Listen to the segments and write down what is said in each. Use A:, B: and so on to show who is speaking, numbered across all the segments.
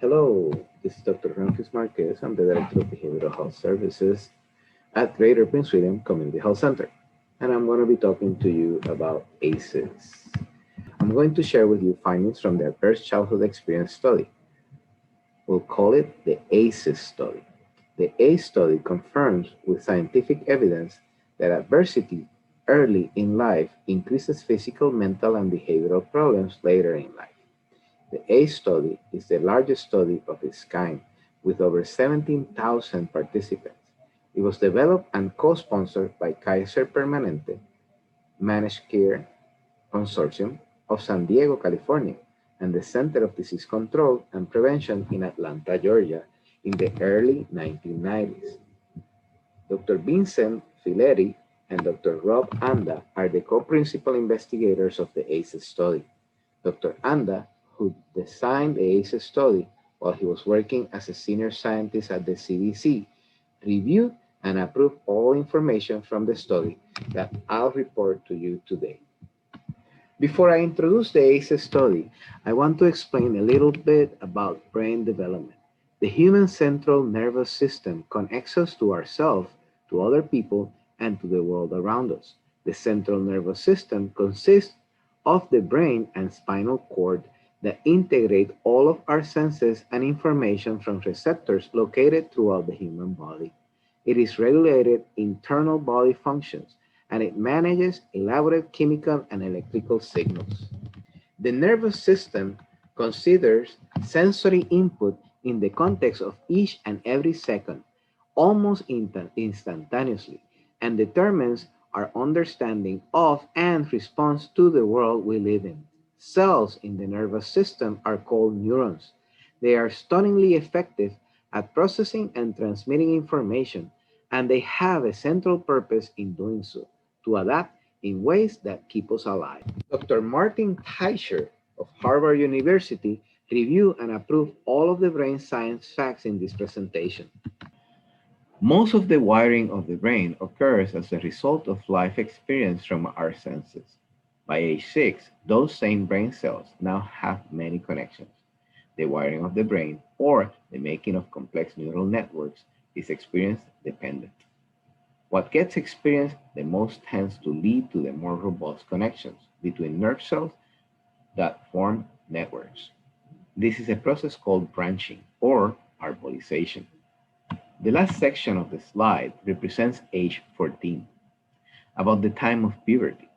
A: Hello, this is Dr. Ramfis Marquez. I'm the Director of Behavioral Health Services at Greater Prince William Community Health Center. And I'm going to be talking to you about ACEs. I'm going to share with you findings from the Adverse Childhood Experience Study. We'll call it the ACEs study. The ACE study confirms with scientific evidence that adversity early in life increases physical, mental, and behavioral problems later in life. The ACE study is the largest study of its kind, with over 17,000 participants. It was developed and co-sponsored by Kaiser Permanente Managed Care Consortium of San Diego, California, and the Center of Disease Control and Prevention in Atlanta, Georgia, in the early 1990s. Dr. Vincent Fileri and Dr. Rob Anda are the co-principal investigators of the ACEs study. Dr. Anda, who designed the ACEs study while he was working as a senior scientist at the CDC, reviewed and approved all information from the study that I'll report to you today. Before I introduce the ACEs study, I want to explain a little bit about brain development. The human central nervous system connects us to ourselves, to other people, and to the world around us. The central nervous system consists of the brain and spinal cord that integrate all of our senses and information from receptors located throughout the human body. It is regulated internal body functions and it manages elaborate chemical and electrical signals. The nervous system considers sensory input in the context of each and every second, almost instantaneously, and determines our understanding of and response to the world we live in. Cells in the nervous system are called neurons. They are stunningly effective at processing and transmitting information, and they have a central purpose in doing so, to adapt in ways that keep us alive. Dr. Martin Teicher of Harvard University reviewed and approved all of the brain science facts in this presentation. Most of the wiring of the brain occurs as a result of life experience from our senses. By age 6, those same brain cells now have many connections. The wiring of the brain, or the making of complex neural networks, is experience dependent. What gets experienced the most tends to lead to the more robust connections between nerve cells that form networks. This is a process called branching or arborization. The last section of the slide represents age 14, about the time of puberty.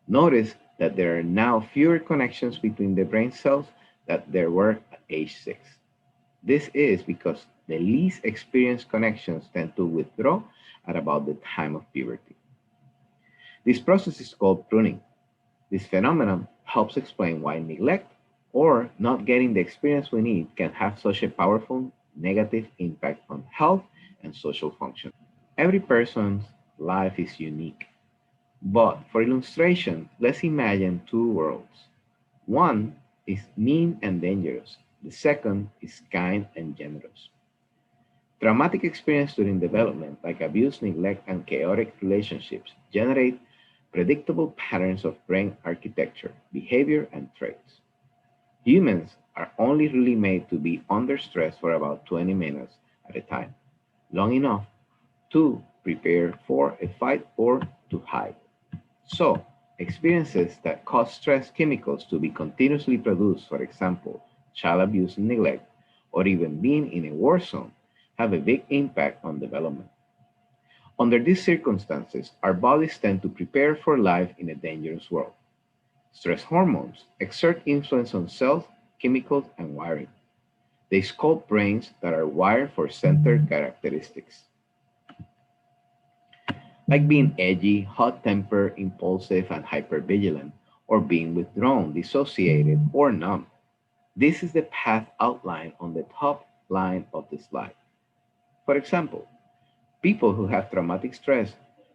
A: Notice that there are now fewer connections between the brain cells than there were at age 6. This is because the least experienced connections tend to withdraw at about the time of puberty. This process is called pruning. This phenomenon helps explain why neglect or not getting the experience we need can have such a powerful negative impact on health and social function. Every person's life is unique, but for illustration, let's imagine two worlds. One is mean and dangerous. The second is kind and generous. Traumatic experience during development, like abuse, neglect, and chaotic relationships, generate predictable patterns of brain architecture, behavior, and traits. Humans are only really made to be under stress for about 20 minutes at a time, long enough to prepare for a fight or to hide. So, experiences that cause stress chemicals to be continuously produced, for example, child abuse and neglect, or even being in a war zone, have a big impact on development. Under these circumstances, our bodies tend to prepare for life in a dangerous world. Stress hormones exert influence on cells, chemicals, and wiring. They sculpt brains that are wired for centered characteristics, like being edgy, hot-tempered, impulsive, and hypervigilant, or being withdrawn, dissociated, or numb. This is the path outlined on the top line of the slide. For example, people who have traumatic stress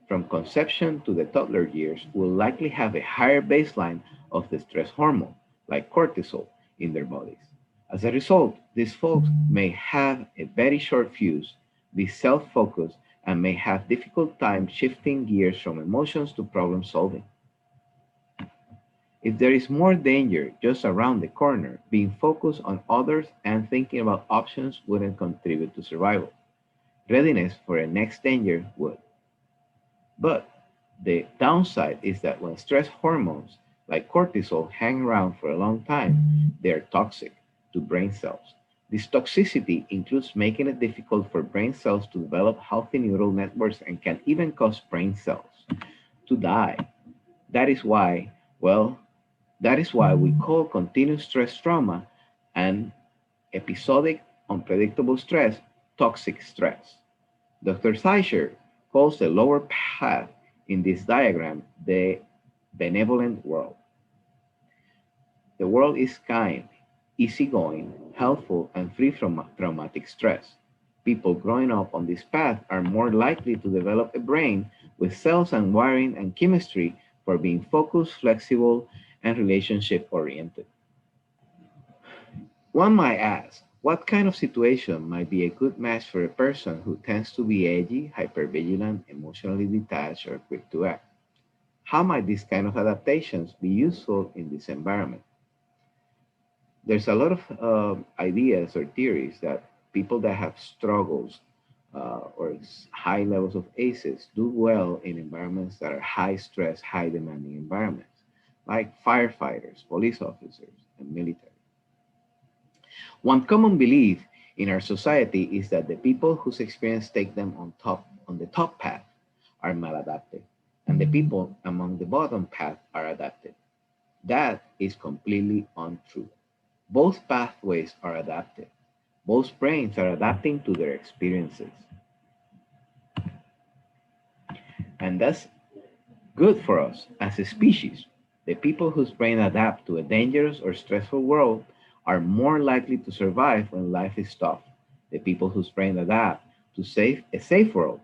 A: from conception to the toddler years will likely have a higher baseline of the stress hormone, like cortisol, in their bodies. As a result, these folks may have a very short fuse, be self-focused, and may have difficult time shifting gears from emotions to problem solving. If there is more danger just around the corner, being focused on others and thinking about options wouldn't contribute to survival. Readiness for a next danger would. But the downside is that when stress hormones like cortisol hang around for a long time, they are toxic to brain cells. This toxicity includes making it difficult for brain cells to develop healthy neural networks and can even cause brain cells to die. That is why, well, that is why we call continuous stress trauma and episodic unpredictable stress toxic stress. Dr. Seischer calls the lower path in this diagram the benevolent world. The world is kind, easygoing, helpful, and free from traumatic stress. People growing up on this path are more likely to develop a brain with cells and wiring and chemistry for being focused, flexible, and relationship oriented. One might ask, what kind of situation might be a good match for a person who tends to be edgy, hypervigilant, emotionally detached, or quick to act? How might these kind of adaptations be useful in this environment? There's a lot of ideas or theories that people that have struggles high levels of ACEs do well in environments that are high stress, high demanding environments, like firefighters, police officers, and military. One common belief in our society is that the people whose experience take them on the top path are maladaptive, and the people among the bottom path are adaptive. That is completely untrue. Both pathways are adaptive. Both brains are adapting to their experiences. And that's good for us as a species. The people whose brain adapt to a dangerous or stressful world are more likely to survive when life is tough. The people whose brain adapt to a safe world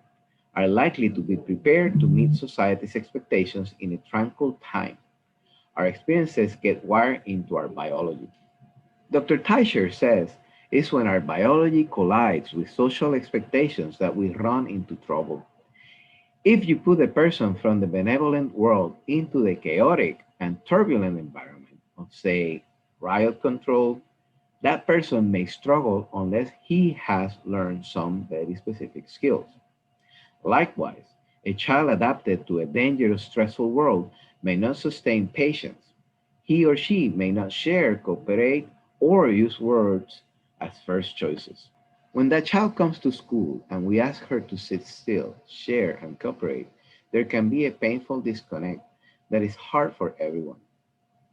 A: are likely to be prepared to meet society's expectations in a tranquil time. Our experiences get wired into our biology. Dr. Teicher says it's when our biology collides with social expectations that we run into trouble. If you put a person from the benevolent world into the chaotic and turbulent environment of, say, riot control, that person may struggle unless he has learned some very specific skills. Likewise, a child adapted to a dangerous, stressful world may not sustain patience. He or she may not share, cooperate, or use words as first choices. When that child comes to school and we ask her to sit still, share, and cooperate, there can be a painful disconnect that is hard for everyone.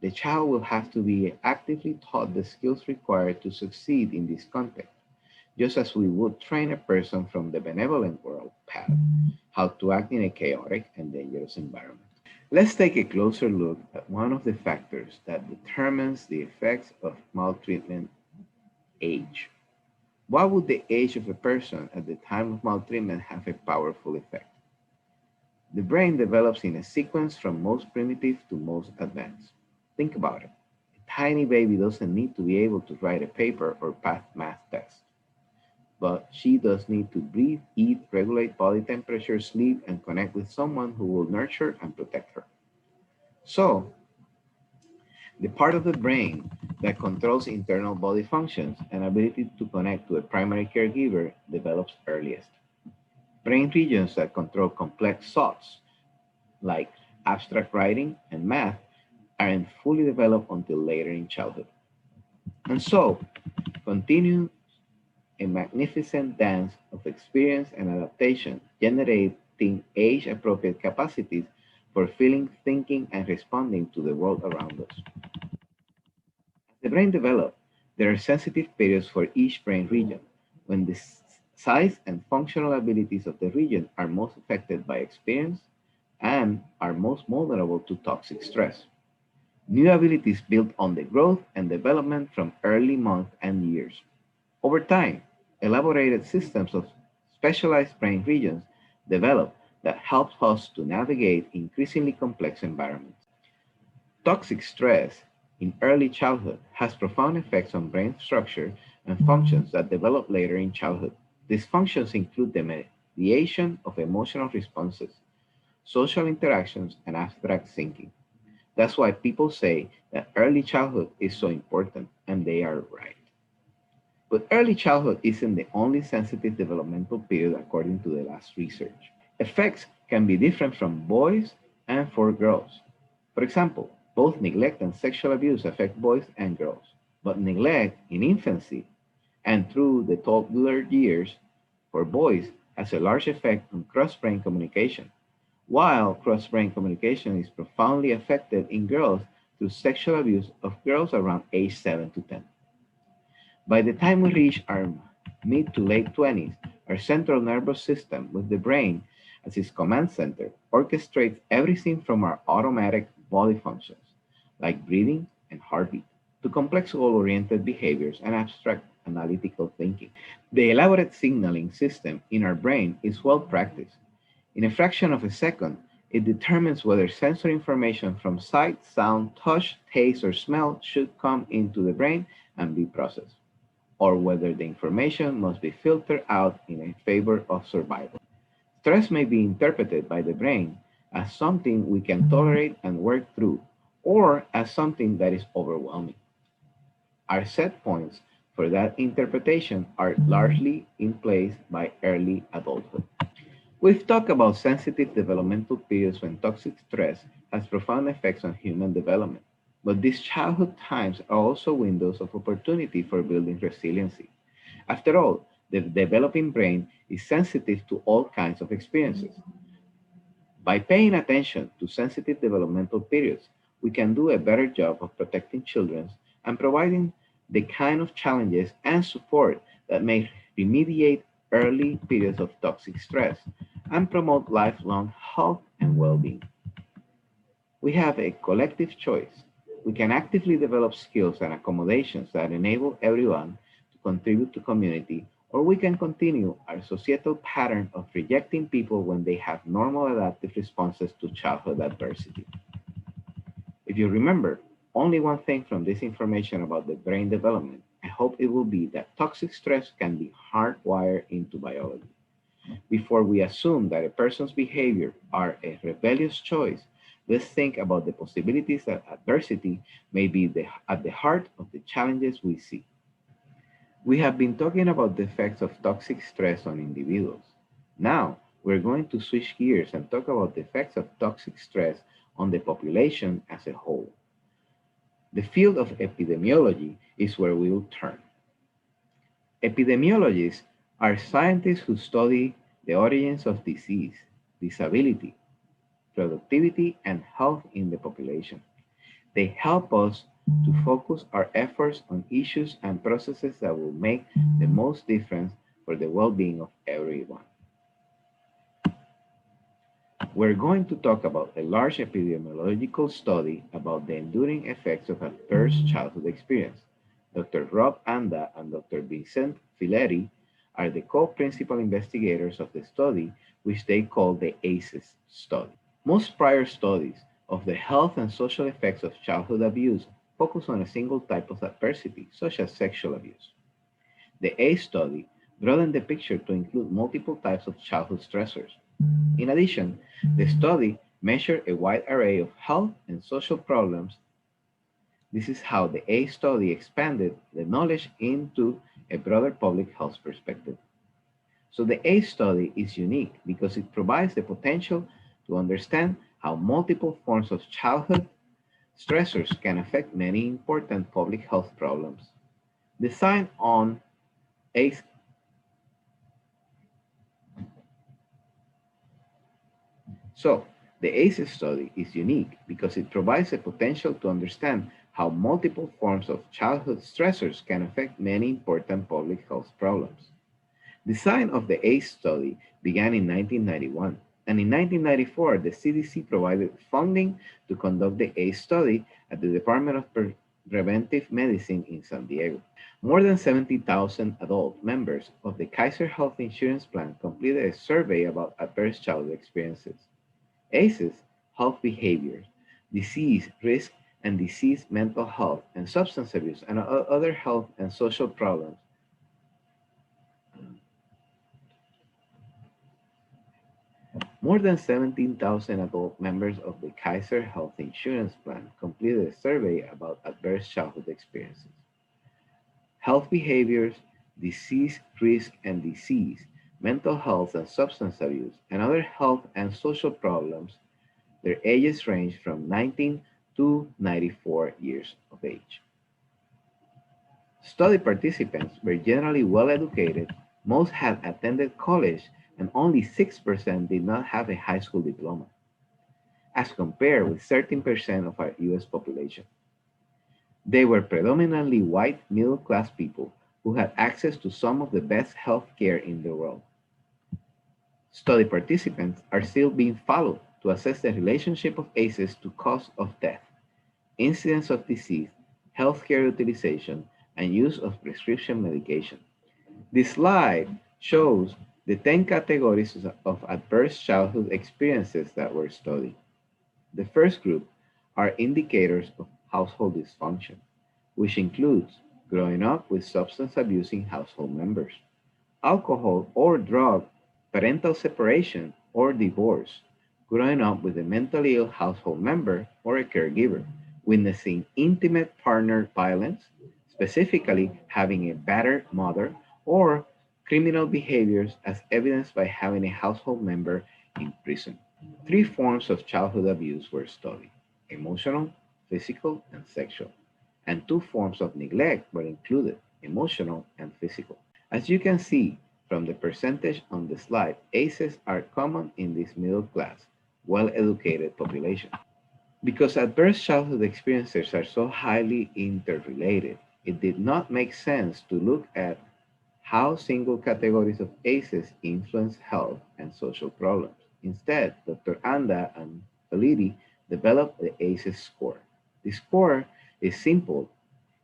A: The child will have to be actively taught the skills required to succeed in this context, just as we would train a person from the benevolent world path how to act in a chaotic and dangerous environment. Let's take a closer look at one of the factors that determines the effects of maltreatment: age. Why would the age of a person at the time of maltreatment have a powerful effect? The brain develops in a sequence from most primitive to most advanced. Think about it. A tiny baby doesn't need to be able to write a paper or pass math tests, but she does need to breathe, eat, regulate body temperature, sleep, and connect with someone who will nurture and protect her. So, the part of the brain that controls internal body functions and ability to connect to a primary caregiver develops earliest. Brain regions that control complex thoughts, like abstract writing and math, aren't fully developed until later in childhood. And so, continue a magnificent dance of experience and adaptation, generating age-appropriate capacities for feeling, thinking, and responding to the world around us. As the brain develops, there are sensitive periods for each brain region, when the size and functional abilities of the region are most affected by experience and are most vulnerable to toxic stress. New abilities build on the growth and development from early months and years. Over time, elaborated systems of specialized brain regions develop that help us to navigate increasingly complex environments. Toxic stress in early childhood has profound effects on brain structure and functions that develop later in childhood. These functions include the mediation of emotional responses, social interactions, and abstract thinking. That's why people say that early childhood is so important, and they are right. But early childhood isn't the only sensitive developmental period according to the last research. Effects can be different from boys and for girls. For example, both neglect and sexual abuse affect boys and girls, but neglect in infancy and through the toddler years for boys has a large effect on cross-brain communication, while cross-brain communication is profoundly affected in girls through sexual abuse of girls around age 7 to 10. By the time we reach our mid to late 20s, our central nervous system, with the brain as its command center, orchestrates everything from our automatic body functions, like breathing and heartbeat, to complex goal-oriented behaviors and abstract analytical thinking. The elaborate signaling system in our brain is well practiced. In a fraction of a second, it determines whether sensory information from sight, sound, touch, taste, or smell should come into the brain and be processed, or whether the information must be filtered out in favor of survival. Stress may be interpreted by the brain as something we can tolerate and work through, or as something that is overwhelming. Our set points for that interpretation are largely in place by early adulthood. We've talked about sensitive developmental periods when toxic stress has profound effects on human development. But these childhood times are also windows of opportunity for building resiliency. After all, the developing brain is sensitive to all kinds of experiences. By paying attention to sensitive developmental periods, we can do a better job of protecting children and providing the kind of challenges and support that may remediate early periods of toxic stress and promote lifelong health and well-being. We have a collective choice. We can actively develop skills and accommodations that enable everyone to contribute to community, or we can continue our societal pattern of rejecting people when they have normal adaptive responses to childhood adversity. If you remember only one thing from this information about the brain development, I hope it will be that toxic stress can be hardwired into biology. Before we assume that a person's behavior are a rebellious choice, let's think about the possibilities that adversity may be at the heart of the challenges we see. We have been talking about the effects of toxic stress on individuals. Now, we're going to switch gears and talk about the effects of toxic stress on the population as a whole. The field of epidemiology is where we will turn. Epidemiologists are scientists who study the origins of disease, disability, productivity, and health in the population. They help us to focus our efforts on issues and processes that will make the most difference for the well-being of everyone. We're going to talk about a large epidemiological study about the enduring effects of adverse childhood experience. Dr. Rob Anda and Dr. Vincent Fileri are the co-principal investigators of the study, which they call the ACES study. Most prior studies of the health and social effects of childhood abuse focus on a single type of adversity, such as sexual abuse. The ACE study broadened the picture to include multiple types of childhood stressors. In addition, the study measured a wide array of health and social problems. This is how the ACE study expanded the knowledge into a broader public health perspective. So the ACE study is unique because it provides the potential to understand how multiple forms of childhood stressors can affect many important public health problems. Designed on ACE So, the ACES study is unique because it provides the potential to understand how multiple forms of childhood stressors can affect many important public health problems. Design of the ACE study began in 1991, and in 1994, the CDC provided funding to conduct the ACE study at the Department of Preventive Medicine in San Diego. More than 70,000 adult members of the Kaiser Health Insurance Plan completed a survey about adverse childhood experiences. ACEs, health behaviors, disease risk, and disease mental health, and substance abuse, and other health and social problems. More than 17,000 adult members of the Kaiser Health Insurance Plan completed a survey about adverse childhood experiences, health behaviors, disease risk and disease, mental health and substance abuse, and other health and social problems. Their ages range from 19 to 94 years of age. Study participants were generally well educated, most had attended college, and only 6% did not have a high school diploma, as compared with 13% of our US population. They were predominantly white middle class people who had access to some of the best health care in the world. Study participants are still being followed to assess the relationship of ACEs to cause of death, incidence of disease, healthcare utilization, and use of prescription medication. This slide shows the 10 categories of adverse childhood experiences that were studied. The first group are indicators of household dysfunction, which includes growing up with substance abusing household members, alcohol or drug, parental separation or divorce, growing up with a mentally ill household member or a caregiver, witnessing intimate partner violence, specifically having a battered mother, or criminal behaviors as evidenced by having a household member in prison. Three forms of childhood abuse were studied: emotional, physical, and sexual. And two forms of neglect were included: emotional and physical. As you can see from the percentage on the slide, ACEs are common in this middle class, well educated population. Because adverse childhood experiences are so highly interrelated, it did not make sense to look at how single categories of ACEs influence health and social problems. Instead, Dr. Anda and Validi developed the ACEs score. The score is simple,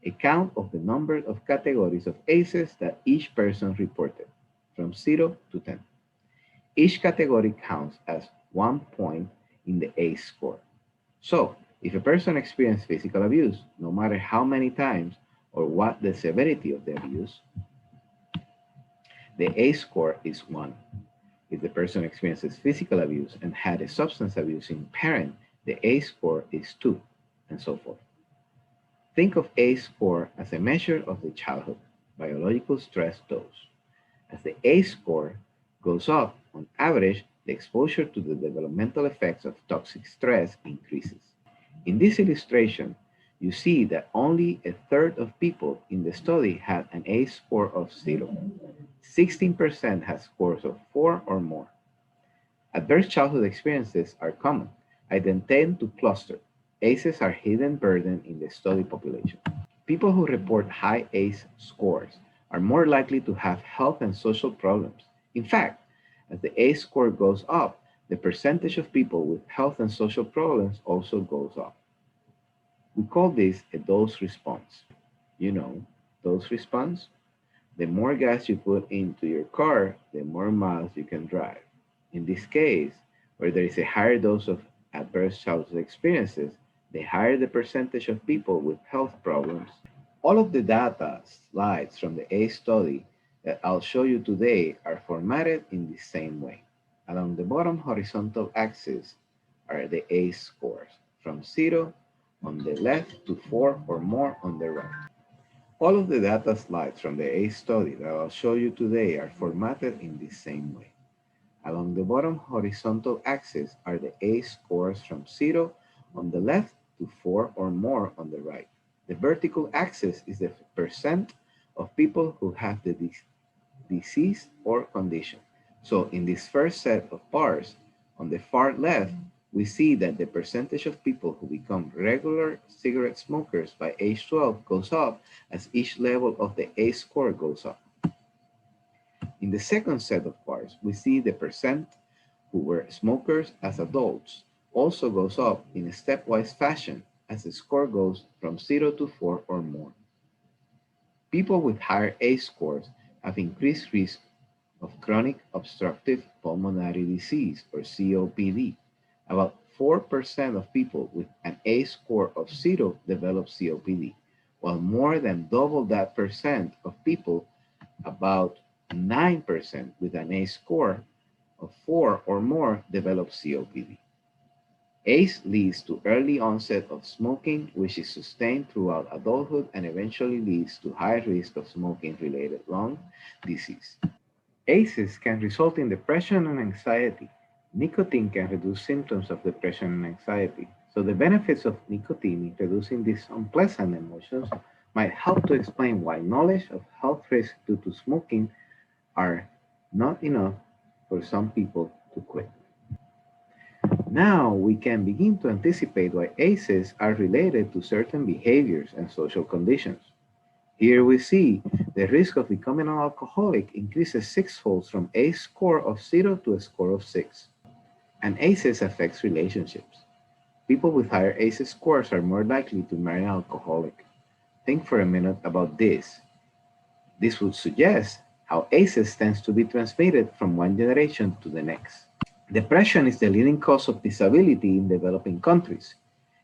A: a count of the number of categories of ACEs that each person reported, from 0 to 10. Each category counts as 1 point in the ACE score. So, if a person experienced physical abuse, no matter how many times or what the severity of the abuse, the ACE score is 1. If the person experiences physical abuse and had a substance abusing parent, the ACE score is 2, and so forth. Think of ACE score as a measure of the childhood biological stress dose. As the ACE score goes up, on average, the exposure to the developmental effects of toxic stress increases. In this illustration, you see that only a third of people in the study had an ACE score of 0. 16% had scores of 4 or more. Adverse childhood experiences are common. I then tend to cluster. ACEs are hidden burden in the study population. People who report high ACE scores are more likely to have health and social problems. In fact, as the ACE score goes up, the percentage of people with health and social problems also goes up. We call this a dose response. You know, dose response? The more gas you put into your car, the more miles you can drive. In this case, where there is a higher dose of adverse childhood experiences, the higher the percentage of people with health problems. All of the data slides from the ACE study that I'll show you today are formatted in the same way. Along the bottom horizontal axis are the ACE scores, from 0 on the left to 4 or more on the right. All of the data slides from the ACE study that I'll show you today are formatted in the same way. Along the bottom horizontal axis are the ACE scores from 0 on the left to 4 or more on the right. The vertical axis is the percent of people who have the disease or condition. So in this first set of bars, on the far left, we see that the percentage of people who become regular cigarette smokers by age 12 goes up as each level of the ACE score goes up. In the second set of bars, we see the percent who were smokers as adults also goes up in a stepwise fashion as the score goes from 0 to 4 or more. People with higher ACE scores have increased risk of chronic obstructive pulmonary disease, or COPD. About 4% of people with an ACE score of 0 develop COPD, while more than double that percent of people, about 9% with an ACE score of 4 or more develop COPD. ACE leads to early onset of smoking, which is sustained throughout adulthood and eventually leads to high risk of smoking-related lung disease. ACEs can result in depression and anxiety. Nicotine can reduce symptoms of depression and anxiety. So the benefits of nicotine in reducing these unpleasant emotions might help to explain why knowledge of health risks due to smoking are not enough for some people to quit. Now we can begin to anticipate why ACEs are related to certain behaviors and social conditions. Here we see the risk of becoming an alcoholic increases sixfold from ACE score of 0 to a score of 6. And ACEs affects relationships. People with higher ACEs scores are more likely to marry an alcoholic. Think for a minute about this. This would suggest how ACEs tends to be transmitted from one generation to the next. Depression is the leading cause of disability in developing countries.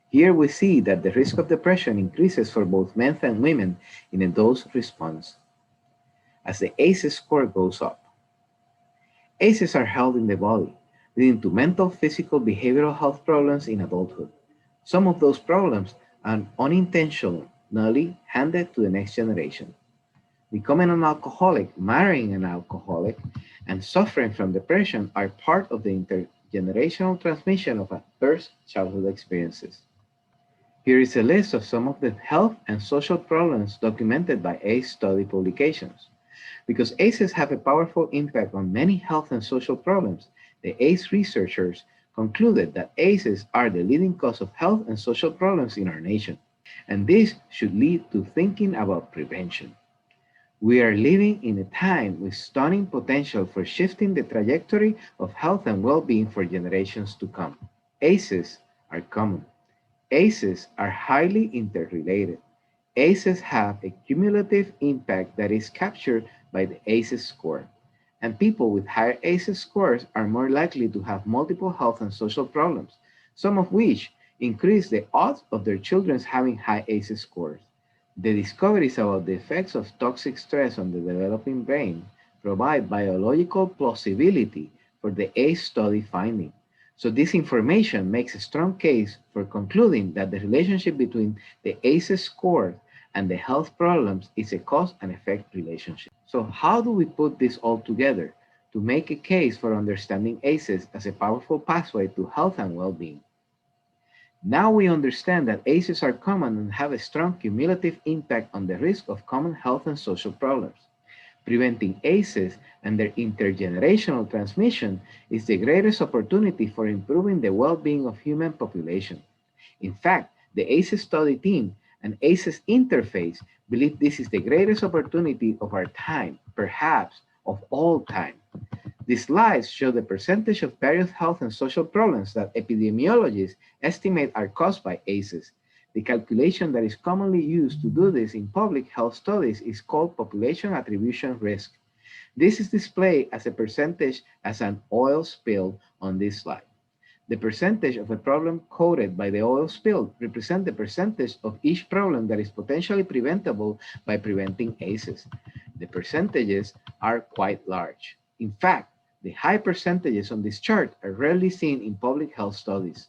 A: Here we see that the risk of depression increases for both men and women in a dose response as the ACEs score goes up. ACEs are held in the body, leading to mental, physical, behavioral health problems in adulthood. Some of those problems are unintentionally handed to the next generation. Becoming an alcoholic, marrying an alcoholic, and suffering from depression are part of the intergenerational transmission of adverse childhood experiences. Here is a list of some of the health and social problems documented by ACE study publications. Because ACEs have a powerful impact on many health and social problems, the ACE researchers concluded that ACEs are the leading cause of health and social problems in our nation. And this should lead to thinking about prevention. We are living in a time with stunning potential for shifting the trajectory of health and well-being for generations to come. ACEs are common. ACEs are highly interrelated. ACEs have a cumulative impact that is captured by the ACEs score. And people with higher ACEs scores are more likely to have multiple health and social problems, some of which increase the odds of their children having high ACEs scores. The discoveries about the effects of toxic stress on the developing brain provide biological plausibility for the ACE study finding. So this information makes a strong case for concluding that the relationship between the ACEs score and the health problems is a cause and effect relationship. So how do we put this all together to make a case for understanding ACEs as a powerful pathway to health and well-being? Now we understand that ACEs are common and have a strong cumulative impact on the risk of common health and social problems. Preventing ACEs and their intergenerational transmission is the greatest opportunity for improving the well-being of human population. In fact, the ACEs study team and ACESInterface believe this is the greatest opportunity of our time, perhaps of all time. These slides show the percentage of various health and social problems that epidemiologists estimate are caused by ACEs. The calculation that is commonly used to do this in public health studies is called population attribution risk. This is displayed as a percentage as an oil spill on this slide. The percentage of a problem coded by the oil spill represents the percentage of each problem that is potentially preventable by preventing ACEs. The percentages are quite large. In fact, the high percentages on this chart are rarely seen in public health studies.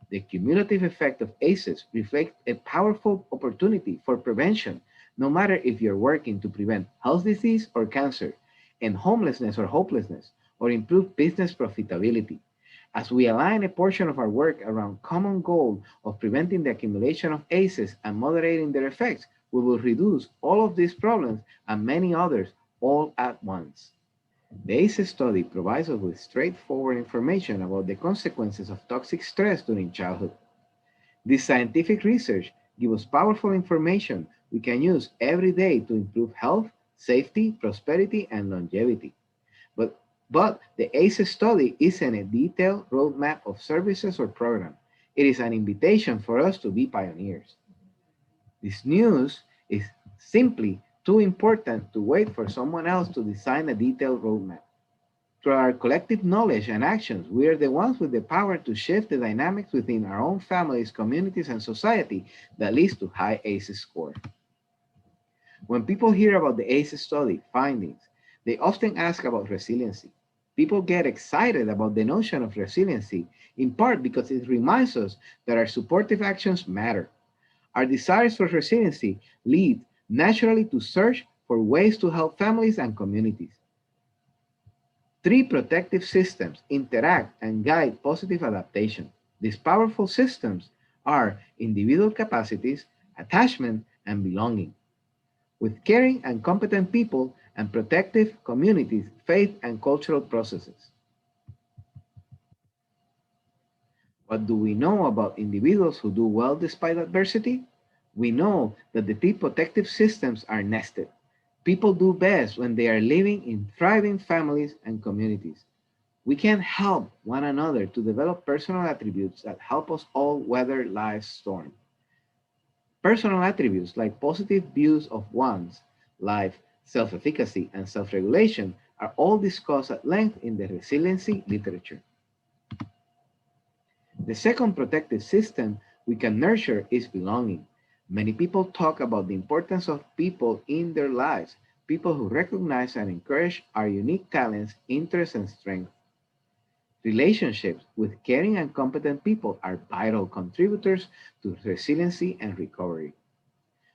A: The cumulative effect of ACEs reflects a powerful opportunity for prevention, no matter if you're working to prevent health disease or cancer, and homelessness or hopelessness, or improve business profitability. As we align a portion of our work around common goal of preventing the accumulation of ACEs and moderating their effects, we will reduce all of these problems and many others all at once. The ACEs study provides us with straightforward information about the consequences of toxic stress during childhood. This scientific research gives us powerful information we can use every day to improve health, safety, prosperity, and longevity. But the ACEs study isn't a detailed roadmap of services or programs. It is an invitation for us to be pioneers. This news is simply too important to wait for someone else to design a detailed roadmap. Through our collective knowledge and actions, we are the ones with the power to shift the dynamics within our own families, communities, and society that leads to high ACEs score. When people hear about the ACEs study findings, they often ask about resiliency. People get excited about the notion of resiliency, in part because it reminds us that our supportive actions matter. Our desires for resiliency lead naturally to search for ways to help families and communities. Three protective systems interact and guide positive adaptation. These powerful systems are individual capacities, attachment, and belonging. With caring and competent people and protective communities, faith and cultural processes. What do we know about individuals who do well despite adversity? We know that the three protective systems are nested. People do best when they are living in thriving families and communities. We can help one another to develop personal attributes that help us all weather life's storm. Personal attributes like positive views of one's life, self-efficacy, and self-regulation are all discussed at length in the resiliency literature. The second protective system we can nurture is belonging. Many people talk about the importance of people in their lives, people who recognize and encourage our unique talents, interests, and strengths. Relationships with caring and competent people are vital contributors to resiliency and recovery.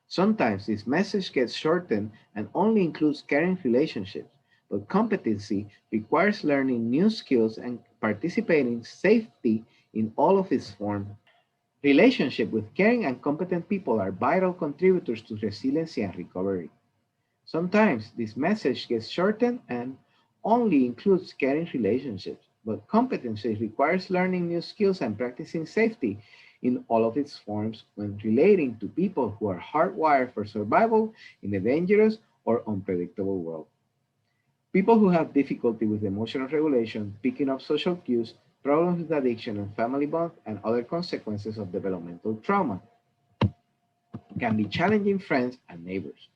A: Sometimes this message gets shortened and only includes caring relationships, but competency requires learning new skills and participating safety in all of its forms. Relationships with caring and competent people are vital contributors to resiliency and recovery. Sometimes this message gets shortened and only includes caring relationships, but competency requires learning new skills and practicing safety in all of its forms when relating to people who are hardwired for survival in a dangerous or unpredictable world. People who have difficulty with emotional regulation, picking up social cues, problems with addiction and family bonds, and other consequences of developmental trauma can be challenging friends and neighbors.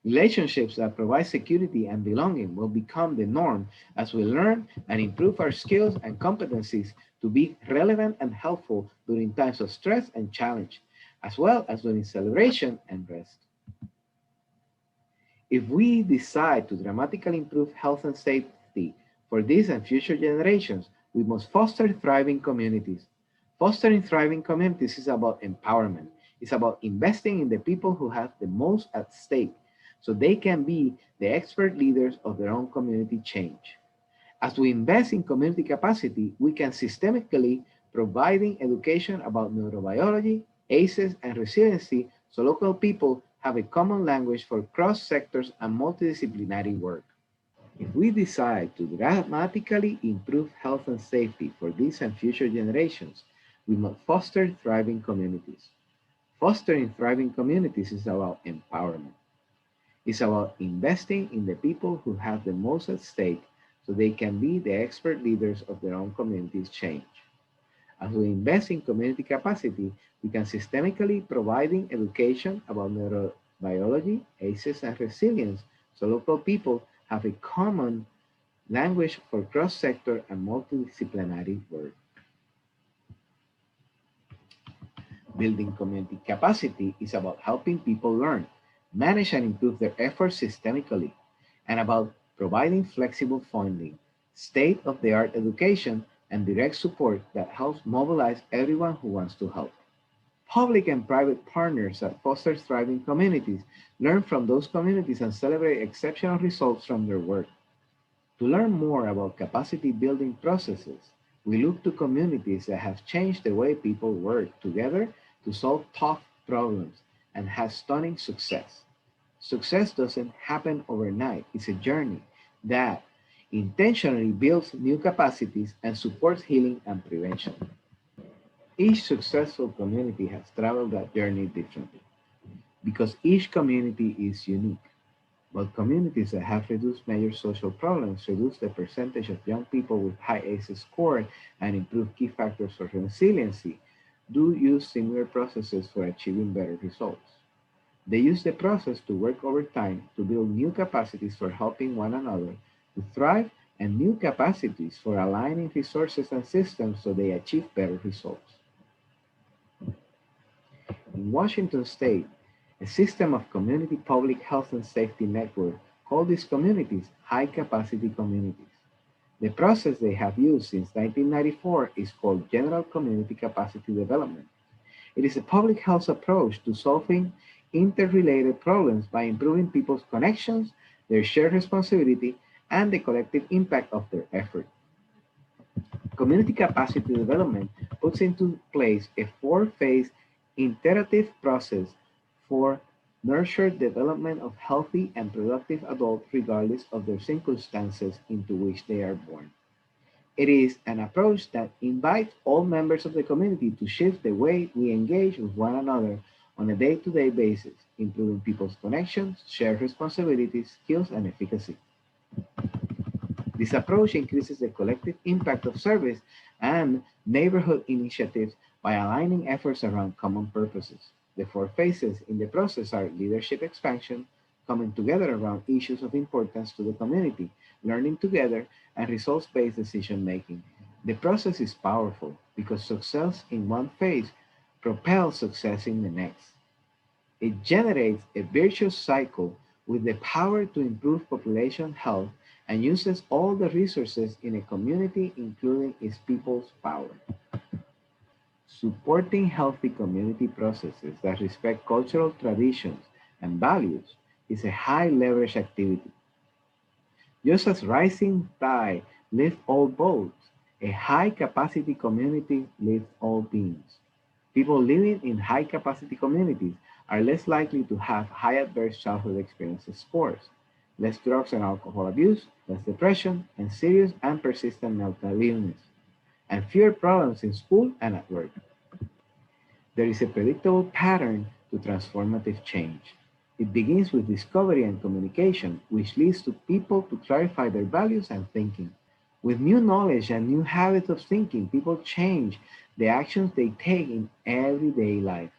A: Relationships that provide security and belonging will become the norm as we learn and improve our skills and competencies to be relevant and helpful during times of stress and challenge, as well as during celebration and rest. If we decide to dramatically improve health and safety for this and future generations, we must foster thriving communities. Fostering thriving communities is about empowerment. It's about investing in the people who have the most at stake so they can be the expert leaders of their own community change. As we invest in community capacity, we can systemically providing education about neurobiology, ACEs, and resiliency so local people have a common language for cross sectors and multidisciplinary work. If we decide to dramatically improve health and safety for this and future generations, we must foster thriving communities. Fostering thriving communities is about empowerment. It's about investing in the people who have the most at stake so they can be the expert leaders of their own community's change. As we invest in community capacity, we can systemically providing education about neurobiology, ACEs, and resilience so local people have a common language for cross-sector and multidisciplinary work. Building community capacity is about helping people learn, manage and improve their efforts systemically, and about providing flexible funding, state-of-the-art education, and direct support that helps mobilize everyone who wants to help. Public and private partners that foster thriving communities learn from those communities and celebrate exceptional results from their work. To learn more about capacity building processes, we look to communities that have changed the way people work together to solve tough problems and have stunning success. Success doesn't happen overnight, it's a journey that intentionally builds new capacities and supports healing and prevention. Each successful community has traveled that journey differently because each community is unique. But communities that have reduced major social problems, reduce the percentage of young people with high ACEs score, and improve key factors for resiliency, do use similar processes for achieving better results. They use the process to work over time to build new capacities for helping one another to thrive and new capacities for aligning resources and systems so they achieve better results. In Washington state, a system of community public health and safety network called these communities high capacity communities. The process they have used since 1994 is called General Community Capacity Development. It is a public health approach to solving interrelated problems by improving people's connections, their shared responsibility, and the collective impact of their effort. Community capacity development puts into place a four-phase iterative process for nurtured development of healthy and productive adults regardless of their circumstances into which they are born. It is an approach that invites all members of the community to shift the way we engage with one another on a day-to-day basis, improving people's connections, shared responsibilities, skills, and efficacy. This approach increases the collective impact of service and neighborhood initiatives by aligning efforts around common purposes. The four phases in the process are leadership expansion, coming together around issues of importance to the community, learning together, and results-based decision-making. The process is powerful because success in one phase propels success in the next. It generates a virtuous cycle with the power to improve population health and uses all the resources in a community, including its people's power. Supporting healthy community processes that respect cultural traditions and values is a high leverage activity. Just as rising tide lifts all boats, a high capacity community lifts all beings. People living in high capacity communities are less likely to have high adverse childhood experiences scores, less drugs and alcohol abuse, less depression, and serious and persistent mental illness, and fewer problems in school and at work. There is a predictable pattern to transformative change. It begins with discovery and communication, which leads to people to clarify their values and thinking. With new knowledge and new habits of thinking, people change the actions they take in everyday life.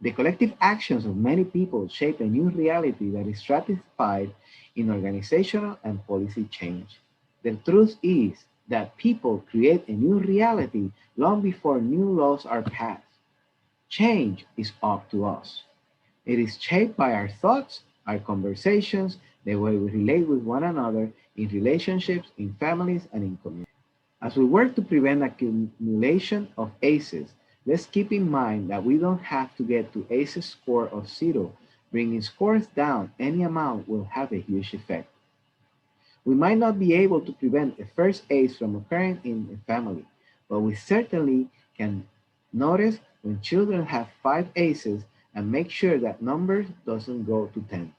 A: The collective actions of many people shape a new reality that is stratified in organizational and policy change. The truth is that people create a new reality long before new laws are passed. Change is up to us. It is shaped by our thoughts, our conversations, the way we relate with one another in relationships, in families, and in communities. As we work to prevent accumulation of ACEs, let's keep in mind that we don't have to get to ACEs score of 0. Bringing scores down any amount will have a huge effect. We might not be able to prevent a first ACE from occurring in a family, but we certainly can notice when children have 5 ACEs and make sure that number doesn't go to 10.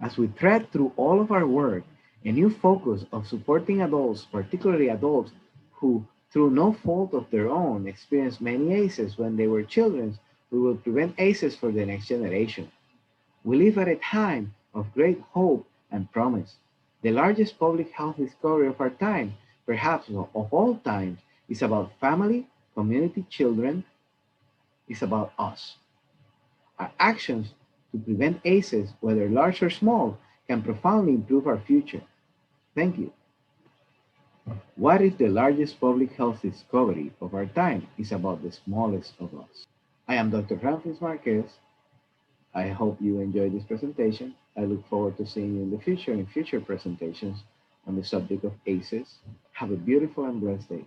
A: As we thread through all of our work, a new focus of supporting adults, particularly adults who, through no fault of their own, experienced many ACEs when they were children, we will prevent ACEs for the next generation. We live at a time of great hope and promise. The largest public health discovery of our time, perhaps of all times, is about family, community, children, is about us. Our actions to prevent ACEs, whether large or small, can profoundly improve our future. Thank you. What if the largest public health discovery of our time is about the smallest of us? I am Dr. Ramfis Marquez. I hope you enjoyed this presentation. I look forward to seeing you in the future in future presentations on the subject of ACEs. Have a beautiful and blessed day.